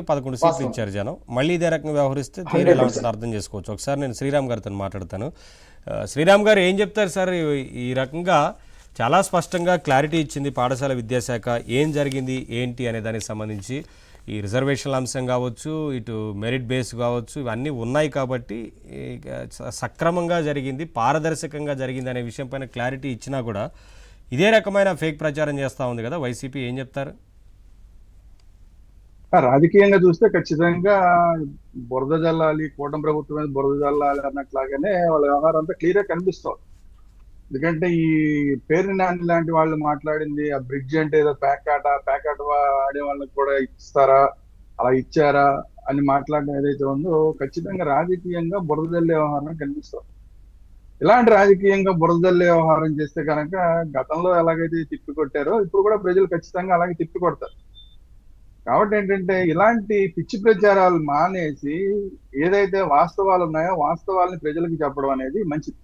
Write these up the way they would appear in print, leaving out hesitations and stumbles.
11 సీట్లు వాస్తవం. ఇచ్చారు జనం. మళ్ళీ ఇదే రకంగా వ్యవహరిస్తే తీరు ఎలా ఉంటుందో 100%. అర్థం చేసుకోవచ్చు. ఒకసారి నేను శ్రీరామ్ గారితో మాట్లాడతాను. శ్రీరామ్ గారు ఏం చెప్తారు సార్? ఈ రకంగా చాలా స్పష్టంగా క్లారిటీ ఇచ్చింది పాఠశాల విద్యాశాఖ. ఏం జరిగింది ఏంటి అనే దానికి సంబంధించి ఈ రిజర్వేషన్ల అంశం కావచ్చు, ఇటు మెరిట్ బేస్ కావచ్చు, ఇవన్నీ ఉన్నాయి కాబట్టి సక్రమంగా జరిగింది, పారదర్శకంగా జరిగింది అనే విషయం పైన క్లారిటీ ఇచ్చినా కూడా ఇదే రకమైన ఫేక్ ప్రచారం చేస్తూ ఉంది కదా వైసీపీ. ఏం చెప్తారు? రాజకీయంగా చూస్తే ఖచ్చితంగా బురద జల్లాలి, కూటమి ప్రభుత్వం మీద బురద జల్లాలి అన్నట్లాగానే వాళ్ళ వ్యవహారం అంతా క్లియర్ గా కనిపిస్తుంది. ఎందుకంటే ఈ పేరు నాని లాంటి వాళ్ళు మాట్లాడింది ఆ బ్రిడ్జ్ అంటే ఏదో ప్యాకాట ఆడే వాళ్ళకి కూడా ఇస్తారా, అలా ఇచ్చారా అని మాట్లాడడం ఏదైతే ఉందో ఖచ్చితంగా రాజకీయంగా బురద జల్లే వ్యవహారం కనిపిస్తుంది. ఇలాంటి రాజకీయంగా బురద జల్లే వ్యవహారం చేస్తే కనుక గతంలో ఎలాగైతే తిప్పి కొట్టారో ఇప్పుడు కూడా ప్రజలు ఖచ్చితంగా అలాగే తిప్పి కొడతారు. కాబట్టి ఏంటంటే ఇలాంటి పిచ్చి ప్రచారాలు మానేసి ఏదైతే వాస్తవాలు ఉన్నాయో వాస్తవాలని ప్రజలకు చెప్పడం అనేది మంచిది.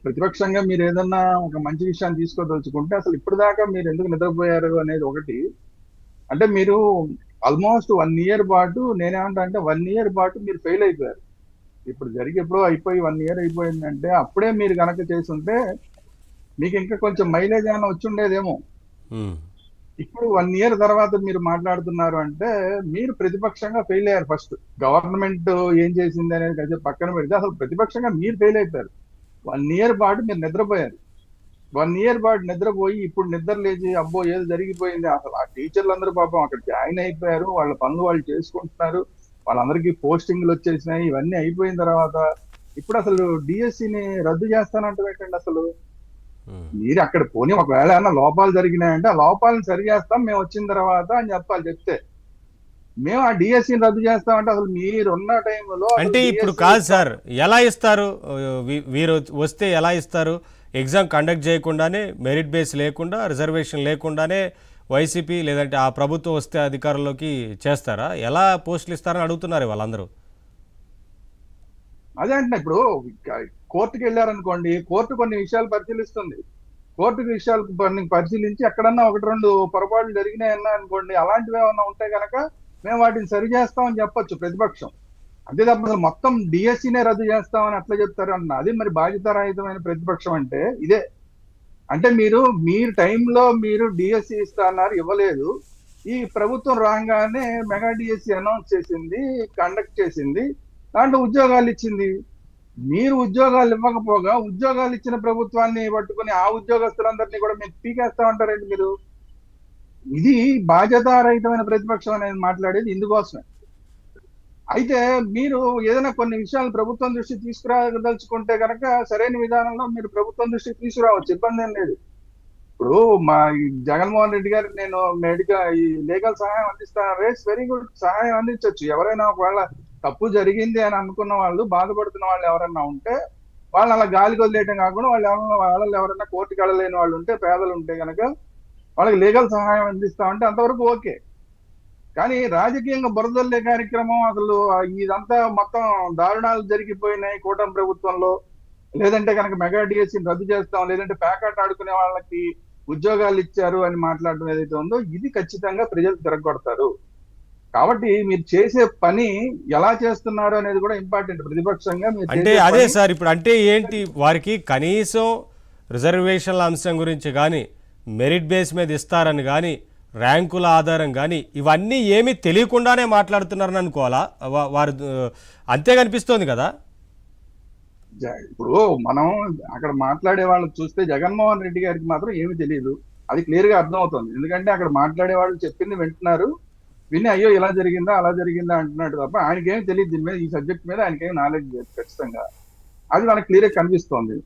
ప్రతిపక్షంగా మీరు ఏదన్నా ఒక మంచి విషయాన్ని తీసుకోదలుచుకుంటే అసలు ఇప్పటిదాకా మీరు ఎందుకు నిద్రపోయారు అనేది ఒకటి. అంటే మీరు ఆల్మోస్ట్ 1 ఇయర్ పాటు నేనేమంటా అంటే 1 ఇయర్ పాటు మీరు ఫెయిల్ అయిపోయారు. ఇప్పుడు జరిగి ఎప్పుడో అయిపోయి 1 ఇయర్ అయిపోయిందంటే అప్పుడే మీరు గనక చేసి ఉంటే మీకు ఇంకా కొంచెం మైలేజ్ ఏమైనా వచ్చి ఉండేదేమో. ఇప్పుడు 1 ఇయర్ తర్వాత మీరు మాట్లాడుతున్నారు అంటే మీరు ప్రతిపక్షంగా ఫెయిల్ అయ్యారు. ఫస్ట్ గవర్నమెంట్ ఏం చేసింది అనేది కొంచెం పక్కన పెడితే అసలు ప్రతిపక్షంగా మీరు ఫెయిల్ అయిపోయారు. 1 ఇయర్ పాటు మీరు నిద్రపోయారు. 1 ఇయర్ పాటు నిద్రపోయి ఇప్పుడు నిద్ర లేచి అబ్బో ఏదో జరిగిపోయింది. అసలు ఆ టీచర్లు అందరూ పాపం అక్కడ జాయిన్ అయిపోయారు, వాళ్ళ పనులు వాళ్ళు చేసుకుంటున్నారు, వాళ్ళందరికీ పోస్టింగ్లు వచ్చేసినాయి. ఇవన్నీ అయిపోయిన తర్వాత ఇప్పుడు అసలు డిఎస్సిని రద్దు చేస్తానంటే ఏంటండి అసలు? మీరు అక్కడ పోనీ ఒకవేళ ఏమన్నా లోపాలు జరిగినాయంటే ఆ లోపాలను సరి చేస్తాం మేము వచ్చిన తర్వాత అని చెప్పాలి. చెప్తే మేము ఆ డిఎస్సిని రద్దు చేస్తామంటే అసలు మీరున్న టైంలో అంటే ఇప్పుడు కాదు సార్, ఎలా ఇస్తారు? వీరు వస్తే ఎలా ఇస్తారు? ఎగ్జామ్ కండక్ట్ చేయకుండానే, మెరిట్ బేస్ లేకుండా, రిజర్వేషన్ లేకుండానే వైసీపీ లేదంటే ఆ ప్రభుత్వం వస్తే అధికారంలోకి చేస్తారా? ఎలా పోస్టులు ఇస్తారని అడుగుతున్నారు వాళ్ళందరూ. అదే అంటే ఇప్పుడు కోర్టుకి వెళ్ళారనుకోండి, కోర్టు కొన్ని విషయాలు పరిశీలిస్తుంది. కోర్టు విషయాలు పరిశీలించి ఎక్కడన్నా 1-2 పొరపాట్లు జరిగినాయన్నా అనుకోండి, అలాంటివి ఏమన్నా ఉంటే కనుక మేము వాటిని సరి చేస్తామని చెప్పొచ్చు ప్రతిపక్షం. అంతే తప్ప అసలు మొత్తం డిఎస్సినే రద్దు చేస్తామని అట్లా చెప్తారు అన్న అది మరి బాధ్యతారహితమైన ప్రతిపక్షం అంటే ఇదే. అంటే మీరు టైంలో మీరు డిఎస్సి ఇస్తా అన్నారు, ఇవ్వలేదు. ఈ ప్రభుత్వం రాగానే మెగా డిఎస్సి అనౌన్స్ చేసింది, కండక్ట్ చేసింది, దాంట్లో ఉద్యోగాలు ఇచ్చింది. మీరు ఉద్యోగాలు ఇవ్వకపోగా ఉద్యోగాలు ఇచ్చిన ప్రభుత్వాన్ని పట్టుకుని ఆ ఉద్యోగస్తులందరినీ కూడా మీరు పీకేస్తామంటారండి మీరు. ఇది బాధ్యతారహితమైన ప్రతిపక్షం అనేది మాట్లాడేది ఇందుకోసమే. అయితే మీరు ఏదైనా కొన్ని విషయాలు ప్రభుత్వం దృష్టికి తీసుకురాదలుచుకుంటే కనుక సరైన విధానంలో మీరు ప్రభుత్వం దృష్టికి తీసుకురావచ్చు, ఇబ్బంది ఏం లేదు. ఇప్పుడు ఈ జగన్మోహన్ రెడ్డి గారికి నేను ఈ లీగల్ సహాయం అందిస్తాను, రేట్స్ వెరీ గుడ్, సహాయం అందించవచ్చు. ఎవరైనా ఒకవేళ తప్పు జరిగింది అని అనుకున్న వాళ్ళు, బాధపడుతున్న వాళ్ళు ఎవరైనా ఉంటే వాళ్ళు అలా గాలికి వదిలేయటం కాకుండా వాళ్ళు ఎవరైనా కోర్టుకి వెళ్ళలేని వాళ్ళు ఉంటే, పేదలు ఉంటే కనుక వాళ్ళకి లీగల్ సహాయం అందిస్తామంటే అంతవరకు ఓకే. కానీ రాజకీయంగా బురదల్లే కార్యక్రమం అసలు ఇదంతా మొత్తం దారుణాలు జరిగిపోయినాయి కూటమి ప్రభుత్వంలో. లేదంటే కనుక మెగా డిఎస్సిని రద్దు చేస్తాం, లేదంటే ప్యాకెట్ ఆడుకునే వాళ్ళకి ఉద్యోగాలు ఇచ్చారు అని మాట్లాడడం ఏదైతే ఉందో ఇది ఖచ్చితంగా ప్రజలు తిరగొడతారు. కాబట్టి మీరు చేసే పని ఎలా చేస్తున్నారు అనేది కూడా ఇంపార్టెంట్. ప్రతిపక్షంగా మీరు అంటే అదే సార్, ఇప్పుడు అంటే ఏంటి, వారికి కనీసం రిజర్వేషన్ల అంశం గురించి కానీ, మెరిట్ బేస్ మీద ఇస్తారని కానీ, ర్యాంకుల ఆధారం కానీ ఇవన్నీ ఏమీ తెలియకుండానే మాట్లాడుతున్నారని అనుకోవాలా? వారు అంతే కనిపిస్తోంది కదా. ఇప్పుడు మనం అక్కడ మాట్లాడే వాళ్ళకి చూస్తే జగన్మోహన్ రెడ్డి గారికి మాత్రం ఏమీ తెలియదు, అది క్లియర్ గా అర్థం అవుతుంది. ఎందుకంటే అక్కడ మాట్లాడే వాళ్ళు చెప్పింది వింటున్నారు, విని అయ్యో ఇలా జరిగిందా అలా జరిగిందా అంటున్నాడు తప్ప ఆయనకేం తెలియదు దీని మీద, ఈ సబ్జెక్ట్ మీద ఆయనకేం నాలెడ్జ్ లేదు ఖచ్చితంగా. అది మనకు క్లియర్ గా కనిపిస్తోంది.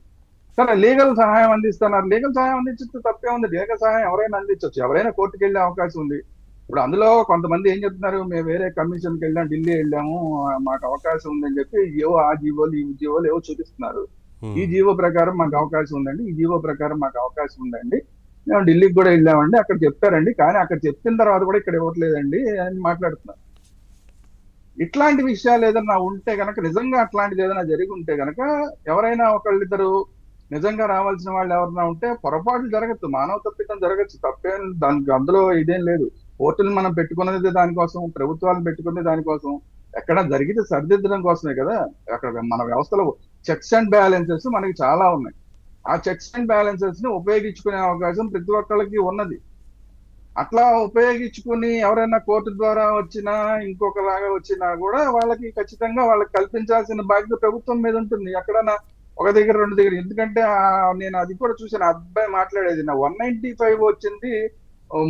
సరే లీగల్ సహాయం అందిస్తున్నారు, లీగల్ సహాయం అందించచ్చు, తప్పే ఉంది. లీగల్ సహాయం ఎవరైనా అందించవచ్చు, ఎవరైనా కోర్టుకు వెళ్ళే అవకాశం ఉంది. ఇప్పుడు అందులో కొంతమంది ఏం చెప్తున్నారు, మేము వేరే కమిషన్కి వెళ్ళాము, ఢిల్లీ వెళ్ళాము, మాకు అవకాశం ఉందని చెప్పి ఏవో ఆ జీవోలు ఈ జీవోలు ఏవో చూపిస్తున్నారు. ఈ జీవో ప్రకారం మాకు అవకాశం ఉందండి, ఈ జీవో ప్రకారం మాకు అవకాశం ఉందండి, మేము ఢిల్లీకి కూడా వెళ్ళామండి, అక్కడ చెప్తారండి, కానీ అక్కడ చెప్పిన తర్వాత కూడా ఇక్కడ ఇవ్వట్లేదండి అని మాట్లాడుతున్నారు. ఇట్లాంటి విషయాలు ఏదైనా ఉంటే కనుక, నిజంగా అట్లాంటిది ఏదైనా జరిగి ఉంటే కనుక ఎవరైనా ఒకళ్ళిద్దరు నిజంగా రావాల్సిన వాళ్ళు ఎవరైనా ఉంటే పొరపాట్లు జరగచ్చు, మానవ తప్పిదం జరగచ్చు, తప్పేం దానికి అందులో ఇదేం లేదు. కోర్టులు మనం పెట్టుకున్నది దానికోసం, ప్రభుత్వాలు పెట్టుకున్నది దానికోసం. ఎక్కడ జరిగితే సరిదిద్దడం కోసమే కదా. అక్కడ మన వ్యవస్థలో చెక్స్ అండ్ బ్యాలెన్సెస్ మనకి చాలా ఉన్నాయి. ఆ చెక్స్ అండ్ బ్యాలెన్సెస్ ని ఉపయోగించుకునే అవకాశం ప్రతి ఒక్కళ్ళకి ఉన్నది. అట్లా ఉపయోగించుకుని ఎవరైనా కోర్టు ద్వారా వచ్చినా ఇంకొకలాగా వచ్చినా కూడా వాళ్ళకి ఖచ్చితంగా వాళ్ళకి కల్పించాల్సిన బాధ్యత ప్రభుత్వం మీద ఉంటుంది. ఎక్కడన్నా ఒక దగ్గర రెండు దగ్గర. ఎందుకంటే నేను అది కూడా చూసాను. ఆ అబ్బాయి మాట్లాడేది, నా 195 వచ్చింది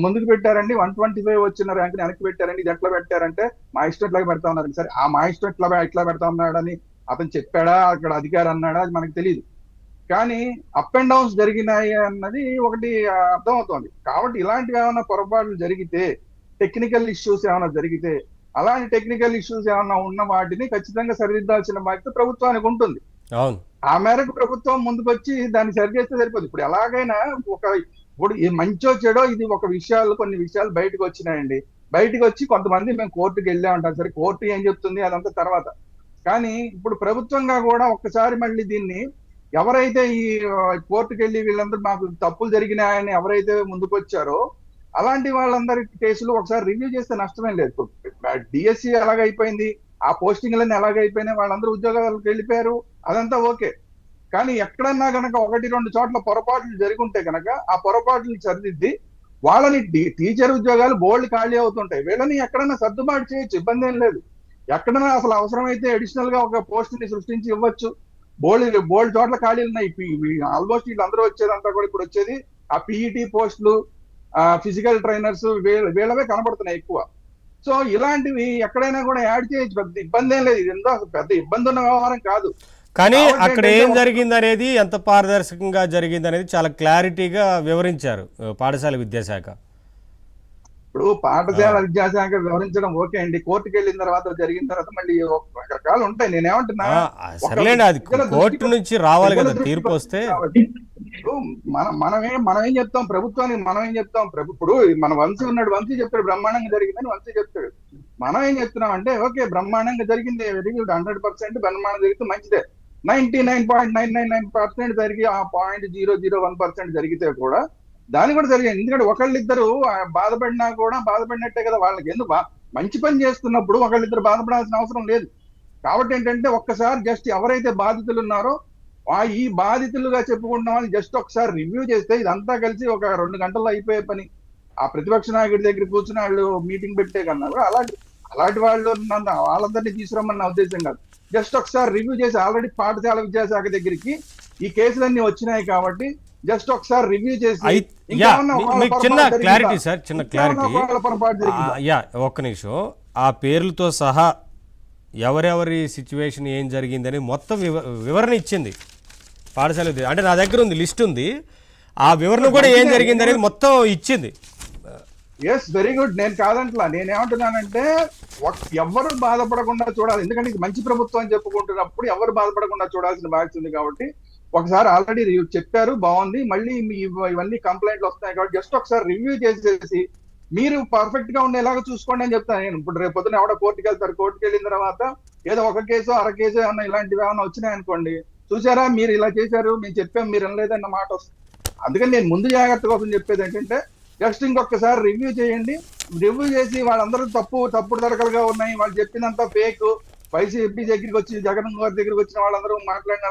ముందుకు పెట్టారండి, 125 వచ్చిన ర్యాంక్ వెనక్కి పెట్టారండి, ఇది ఎట్లా పెట్టారంటే మా ఇష్టం ఇట్లాగా పెడతా ఉన్నారు. సరే, ఆ మా ఇష్టం ఇట్లా పెడతా ఉన్నాడని అతను చెప్పాడా, అక్కడ అధికారి అన్నాడా, అది మనకు తెలియదు. కానీ అప్ అండ్ డౌన్స్ జరిగినాయి అన్నది ఒకటి అర్థమవుతోంది. కాబట్టి ఇలాంటివి ఏమైనా పొరపాట్లు జరిగితే, టెక్నికల్ ఇష్యూస్ ఏమైనా జరిగితే, అలాంటి టెక్నికల్ ఇష్యూస్ ఏమైనా ఉన్న వాటిని ఖచ్చితంగా సరిదిద్దాల్సిన బాధ్యత ప్రభుత్వానికి ఉంటుంది. అవును. ఆ మేరకు ప్రభుత్వం ముందుకొచ్చి దాన్ని సరి చేస్తే సరిపోదు. ఇప్పుడు ఎలాగైనా ఇప్పుడు మంచో చెడో ఇది కొన్ని విషయాలు బయటకు వచ్చినాయండి. బయటకు వచ్చి కొంతమంది మేము కోర్టుకు వెళ్ళా ఉంటాం. సరే, కోర్టు ఏం చెప్తుంది అదంతా తర్వాత. కానీ ఇప్పుడు ప్రభుత్వంగా కూడా ఒక్కసారి మళ్ళీ దీన్ని ఎవరైతే ఈ కోర్టుకు వెళ్ళి వీళ్ళందరూ మాకు తప్పులు జరిగినాయని ఎవరైతే ముందుకు వచ్చారో అలాంటి వాళ్ళందరి కేసులు ఒకసారి రివ్యూ చేస్తే నష్టమేం లేదు. డిఎస్సి ఎలాగైపోయింది, ఆ పోస్టింగ్లన్నీ ఎలాగైపోయినాయి, వాళ్ళందరూ ఉద్యోగాలకు వెళ్ళిపోయారు, అదంతా ఓకే. కానీ ఎక్కడన్నా గనక 1-2 చోట్ల పొరపాట్లు జరుగుంటే గనక ఆ పొరపాట్లు సరిదిద్ది వాళ్ళని టీచర్ ఉద్యోగాలు బోల్డ్ ఖాళీ అవుతుంటాయి, వీళ్ళని ఎక్కడన్నా సర్దుబాటు చేయొచ్చు, ఇబ్బంది ఏం లేదు. ఎక్కడన్నా అసలు అవసరమైతే అడిషనల్ గా ఒక పోస్ట్ ని సృష్టించి ఇవ్వచ్చు. బోల్డ్ చోట్ల ఖాళీలు ఉన్నాయి. ఆల్మోస్ట్ వీళ్ళందరూ వచ్చేదంతా కూడా ఇప్పుడు వచ్చేది ఆ పిఈటి పోస్టులు, ఫిజికల్ ట్రైనర్స్, వీళ్ళవే కనబడుతున్నాయి ఎక్కువ. సో ఇలాంటివి ఎక్కడైనా కూడా యాడ్ చేయొచ్చు, పెద్ద ఇబ్బంది ఏం లేదు. ఇది ఎంతో పెద్ద ఇబ్బంది ఉన్న వ్యవహారం కాదు. కానీ అక్కడ ఏం జరిగింది అనేది, ఎంత పారదర్శకంగా జరిగింది అనేది చాలా క్లారిటీగా వివరించారు పాఠశాల విద్యాశాఖ. ఇప్పుడు పాఠశాల విద్యాశాఖ వివరించడం ఓకే అండి. కోర్టుకు వెళ్ళిన తర్వాత జరిగిన తర్వాత మళ్ళీ రకరకాలు ఉంటాయి. నేనేమంటున్నా, సర్లేండి, అది కోర్టు నుంచి రావాలి కదా తీర్పు వస్తే. మనం ఏం చెప్తాం ప్రభుత్వానికి, మనం ఏం చెప్తాం ఇప్పుడు మన వంశీ ఉన్నాడు, వంశీ చెప్తాడు బ్రహ్మాండంగా జరిగిందని వంశీ చెప్తాడు. మనం ఏం చెప్తున్నాం అంటే ఓకే బ్రహ్మాండంగా జరిగింది, వెరీ గుడ్, 100% బ్రహ్మాండం జరిగితే మంచిదే. 99.999% జరిగి ఆ 0.001% జరిగితే కూడా దాన్ని కూడా జరిగింది. ఎందుకంటే ఒకళ్ళిద్దరు బాధపడినా కూడా బాధపడినట్టే కదా. వాళ్ళకి ఎందుకు మంచి పని చేస్తున్నప్పుడు ఒకళ్ళిద్దరు బాధపడాల్సిన అవసరం లేదు. కాబట్టి ఏంటంటే ఒక్కసారి జస్ట్ ఎవరైతే బాధితులు ఉన్నారో ఈ బాధితులుగా చెప్పుకుంటున్న వాళ్ళు జస్ట్ ఒకసారి రివ్యూ చేస్తే ఇదంతా కలిసి ఒక 2 గంటల్లో అయిపోయే పని. ఆ ప్రతిపక్ష నాయకుడి దగ్గర కూర్చుని వాళ్ళు మీటింగ్ పెట్టే కన్నా కూడా అలాంటి వాళ్ళు వాళ్ళందరినీ తీసుకురమ్మని నా ఉద్దేశం కాదు. జస్ట్ ఒకసారి రివ్యూ చేసి, ఆల్రెడీ పాఠశాల విద్యాశాఖ దగ్గరికి ఈ కేసులన్నీ వచ్చినాయి కాబట్టి జస్ట్ ఒకసారి రివ్యూ చేసి చిన్న క్లారిటీ సార్, చిన్న క్లారిటీ. ఒక్క నిమిషం, ఆ పేర్లతో సహా ఎవరెవరి సిచ్యువేషన్ ఏం జరిగిందని మొత్తం వివరణ ఇచ్చింది పాఠశాల. అంటే నా దగ్గర ఉంది, లిస్ట్ ఉంది, ఆ వివరణ కూడా ఏం జరిగింది అనేది మొత్తం ఇచ్చింది. Yes, very good. నేను కాదంట్లా. నేనేమంటున్నానంటే ఎవరు బాధపడకుండా చూడాలి. ఎందుకంటే ఇది మంచి ప్రభుత్వం అని చెప్పుకుంటున్నప్పుడు ఎవరు బాధపడకుండా చూడాల్సిన బాధ్యత ఉంది. కాబట్టి ఒకసారి ఆల్రెడీ చెప్పారు, బాగుంది, మళ్ళీ ఇవన్నీ కంప్లైంట్లు వస్తాయి కాబట్టి జస్ట్ ఒకసారి రివ్యూ చేసేసి మీరు పర్ఫెక్ట్ గా ఉండేలాగా చూసుకోండి అని చెప్తాను నేను. ఇప్పుడు రేపు పొద్దున ఎవడో కోర్టుకు వెళ్తారు, కోర్టుకు వెళ్ళిన తర్వాత ఏదో ఒక కేసు అర కేసు ఏమన్నా ఇలాంటివి ఏమైనా వచ్చినాయి అనుకోండి, చూసారా మీరు ఇలా చేశారు, మేము చెప్పాం మీరు అనలేదన్న మాట వస్తుంది. అందుకని నేను ముందు జాగ్రత్త కోసం చెప్పేది ఏంటంటే జస్ట్ ఇంకొకసారి రివ్యూ చేయండి. రివ్యూ చేసి వాళ్ళందరూ తప్పుడు తరకలుగా ఉన్నాయి, వాళ్ళు చెప్పినంత ఫేక్, వైసీపీ దగ్గరికి వచ్చి జగన్ గారి దగ్గరికి వచ్చిన వాళ్ళందరూ మాట్లాడిన